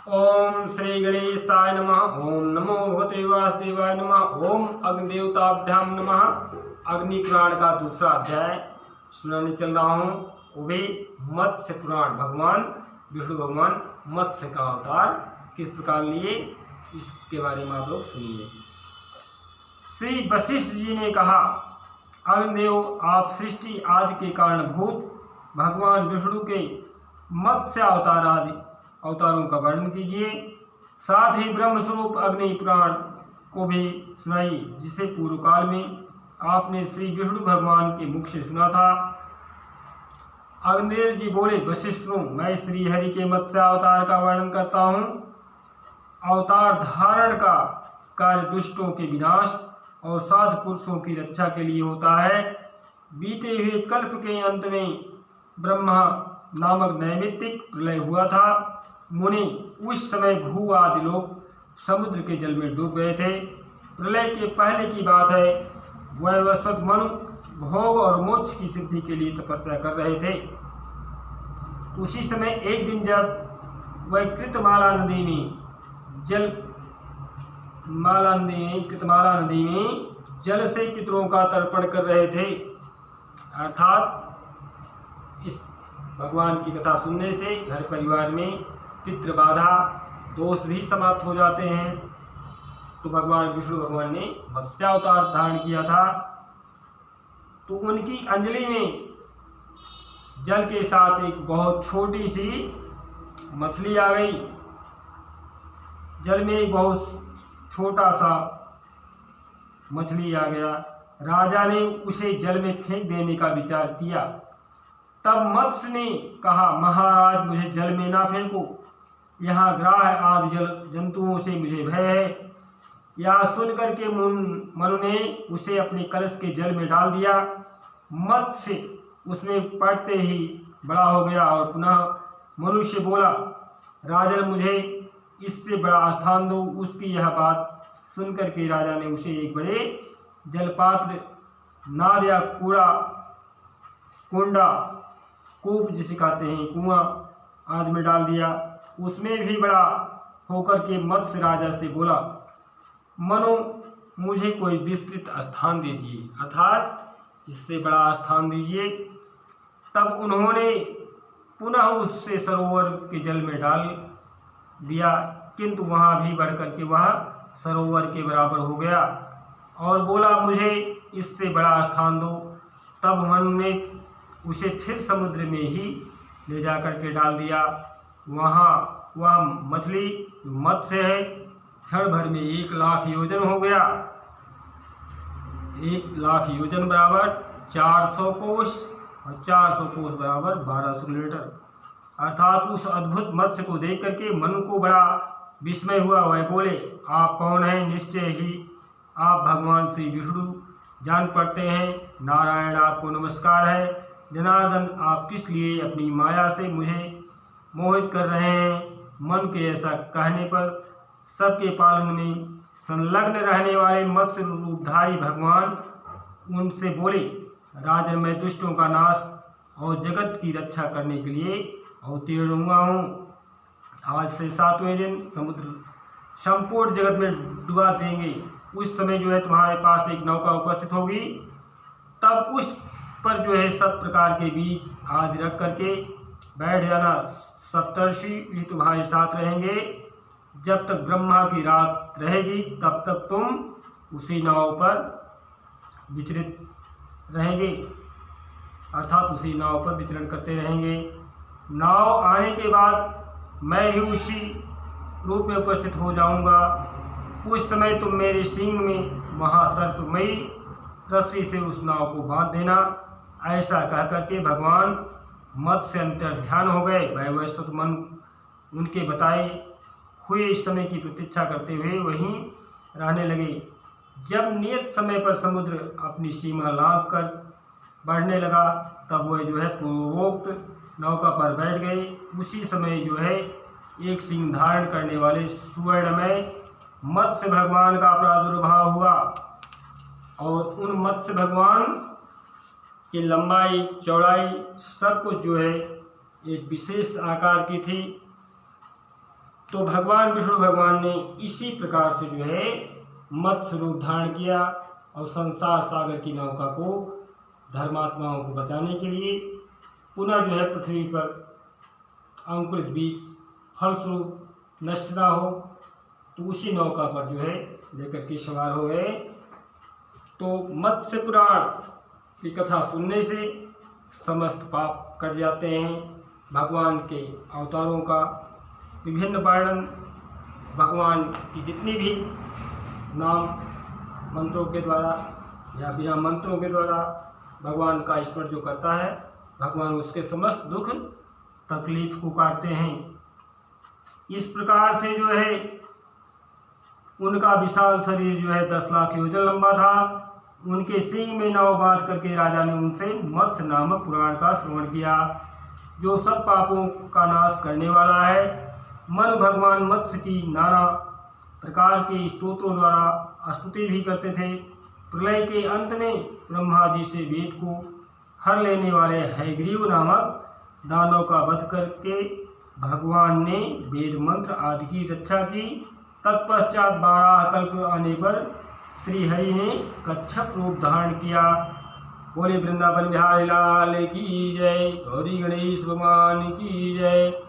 ओम श्री गणेशाय नमः। ओम नमो भगवते वासुदेवाय नमः। ओम अग्निदेवताभ्याम नमः। अग्नि पुराण का दूसरा अध्याय सुनाने चल रहा हूँ। वो भी मत्स्य पुराण। भगवान विष्णु भगवान मत्स्य का अवतार किस प्रकार लिए, इसके बारे में आप लोग सुनिए। श्री वशिष्ठ जी ने कहा, अग्निदेव, आप सृष्टि आदि के कारणभूत भगवान विष्णु के मत्स्य अवतार आदि अवतारों का वर्णन कीजिए। साथ ही ब्रह्मस्वरूप अग्नि पुराण को भी सुनाइए, जिसे पूर्व काल में आपने श्री विष्णु भगवान के मुख से सुना था। अग्निदेव जी बोले, वशिष्ठों, मैं श्री हरि के मत्स्य अवतार का वर्णन करता हूँ। अवतार धारण का कार्य दुष्टों के विनाश और साधु पुरुषों की रक्षा के लिए होता है। बीते हुए कल्प के अंत में ब्रह्मा नामक नैमित्तिक प्रलय हुआ था। मुनि उस समय भू आदि लोग समुद्र के जल में डूब गए थे। प्रलय के पहले की बात है। वैवस्वत मनु भोग और मोक्ष की सिद्धि के लिए तपस्या कर रहे थे। उसी समय एक दिन जब वह कृतमाला नदी में जल से पितरों का तर्पण कर रहे थे, अर्थात इस भगवान की कथा सुनने से घर परिवार में पितृबाधा दोष भी समाप्त हो जाते हैं। तो भगवान विष्णु भगवान ने मत्स्यावतार धारण किया था। तो उनकी अंजलि में जल के साथ एक बहुत छोटी सी मछली आ गई। जल में एक बहुत छोटा सा मछली आ गया। राजा ने उसे जल में फेंक देने का विचार किया। तब मत्स्य ने कहा, महाराज, मुझे जल में ना फेंको, यहाँ ग्राह आदि जंतुओं से मुझे भय है। यह सुनकर के मनु ने उसे अपने कलश के जल में डाल दिया। मत्स्य उसमें पड़ते ही बड़ा हो गया और पुनः मनुष्य बोला, राजन, मुझे इससे बड़ा स्थान दो। उसकी यह बात सुनकर के राजा ने उसे एक बड़े जलपात्र, नाद या कुंडा, कूप जिसे कहते हैं, कुआं आदि में डाल दिया। उसमें भी बड़ा होकर के मत्स्य राजा से बोला, मनु, मुझे कोई विस्तृत स्थान दीजिए, अर्थात इससे बड़ा स्थान दीजिए। तब उन्होंने पुनः उससे सरोवर के जल में डाल दिया, किंतु वहाँ भी बढ़ करके वह सरोवर के बराबर हो गया और बोला, मुझे इससे बड़ा स्थान दो। तब मनु ने उसे फिर समुद्र में ही ले जा करके डाल दिया। वहाँ वह मछली मत्स्य है, क्षण भर में 1,00,000 योजन हो गया। 1,00,000 योजन बराबर 400 कोष और 400 कोष बराबर 1200 लीटर। अर्थात उस अद्भुत मत्स्य को देख करके मनु को बड़ा विस्मय हुआ। वह बोले, आप कौन हैं? निश्चय ही आप भगवान श्री विष्णु जान पड़ते हैं। नारायण, आपको नमस्कार है। जनार्दन, आप किस लिए अपनी माया से मुझे मोहित कर रहे हैं? मन के ऐसा कहने पर सबके पालन में संलग्न रहने वाले मत्स्य रूपधारी भगवान उनसे बोले, राजन, मैं दुष्टों का नाश और जगत की रक्षा करने के लिए अवतीर्ण हुआ हूँ। आज से 7वें दिन समुद्र संपूर्ण जगत में डुबा देंगे। उस समय जो है तुम्हारे पास एक नौका उपस्थित होगी। तब उस पर जो है 7 प्रकार के बीज आदि रख करके बैठ जाना। सप्तर्षि भी तुम्हारे साथ रहेंगे। जब तक ब्रह्मा की रात रहेगी तब तक तुम उसी नाव पर विचरित रहेंगे, अर्थात उसी नाव पर विचरण करते रहेंगे। नाव आने के बाद मैं भी उसी रूप में उपस्थित हो जाऊंगा। उस समय तुम मेरे सींग में महासर्पमयी रस्सी से उस नाव को बांध देना। ऐसा कह करके भगवान मत्स्य अंतर ध्यान हो गए। वैवस्वत मन उनके बताए हुए इस समय की प्रतीक्षा करते हुए वहीं रहने लगे। जब नियत समय पर समुद्र अपनी सीमा लांघ कर बढ़ने लगा, तब वह जो है पूर्वोक्त नौका पर बैठ गए। उसी समय जो है एक सिंह धारण करने वाले सुवर्णमय मत्स्य भगवान का प्रादुर्भाव हुआ और उन मत्स्य भगवान की लंबाई चौड़ाई सब कुछ जो है एक विशेष आकार की थी। तो भगवान विष्णु भगवान ने इसी प्रकार से जो है मत्स्य रूप धारण किया और संसार सागर की नौका को धर्मात्माओं को बचाने के लिए पुनः जो है पृथ्वी पर अंकुरित बीज फलस्वरूप नष्ट ना हो, तो उसी नौका पर जो है लेकर के सवार हो गए। तो मत्स्य पुराण की कथा सुनने से समस्त पाप कट जाते हैं। भगवान के अवतारों का विभिन्न वर्णन, भगवान की जितनी भी नाम मंत्रों के द्वारा या बिना मंत्रों के द्वारा भगवान का स्मरण जो करता है, भगवान उसके समस्त दुख तकलीफ को काटते हैं। इस प्रकार से जो है उनका विशाल शरीर जो है 10 लाख योजन लंबा था। उनके सींग में नाव बांध करके राजा ने उनसे मत्स्य नामक पुराण का श्रवण किया, जो सब पापों का नाश करने वाला है। मनु भगवान मत्स्य की नाना प्रकार के स्तोत्रों द्वारा स्तुति भी करते थे। प्रलय के अंत में ब्रह्मा जी से वेद को हर लेने वाले हयग्रीव नामक दानव का वध करके भगवान ने वेद मंत्र आदि की रक्षा की। तत्पश्चात 12 कल्प आने पर श्री हरि ने कच्छप रूप धारण किया। बोले वृंदावन बिहारी लाल की जय, गौरी गणेश भगवान की जय,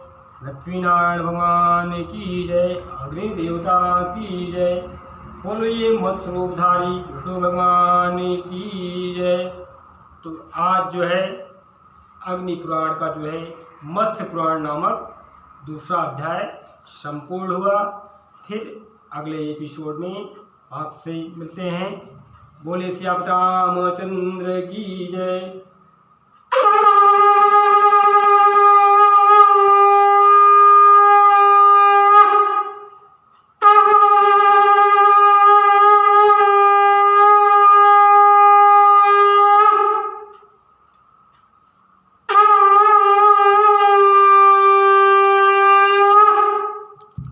लक्ष्मीनारायण भगवान की जय, अग्नि देवता की जय। बोलो ये मत्स्य रूपधारी विष्णु भगवान की जय। तो आज जो है अग्नि पुराण का जो है मत्स्य पुराण नामक दूसरा अध्याय संपूर्ण हुआ। फिर अगले एपिसोड में आपसे मिलते हैं। बोले श्याम रामचंद्र की जय।